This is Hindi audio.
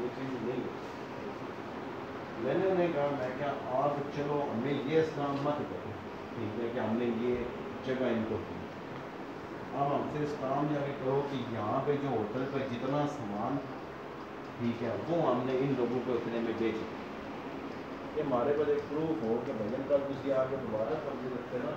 ये चीज़ नहीं है। मैंने उन्हें कहा, मैं क्या आप चलो हमें ये काम मत करो, ठीक है, कि हमने ये जगह इनको दी, अब हमसे इस काम जाके करो कि यहाँ पे जो होटल पर जितना सामान, ठीक है, वो हमने इन लोगों को इतने में बेच दिया। ये हमारे पास एक प्रूफ हो कि भजन कल किसी आके दोबारा सब्जी रखते ना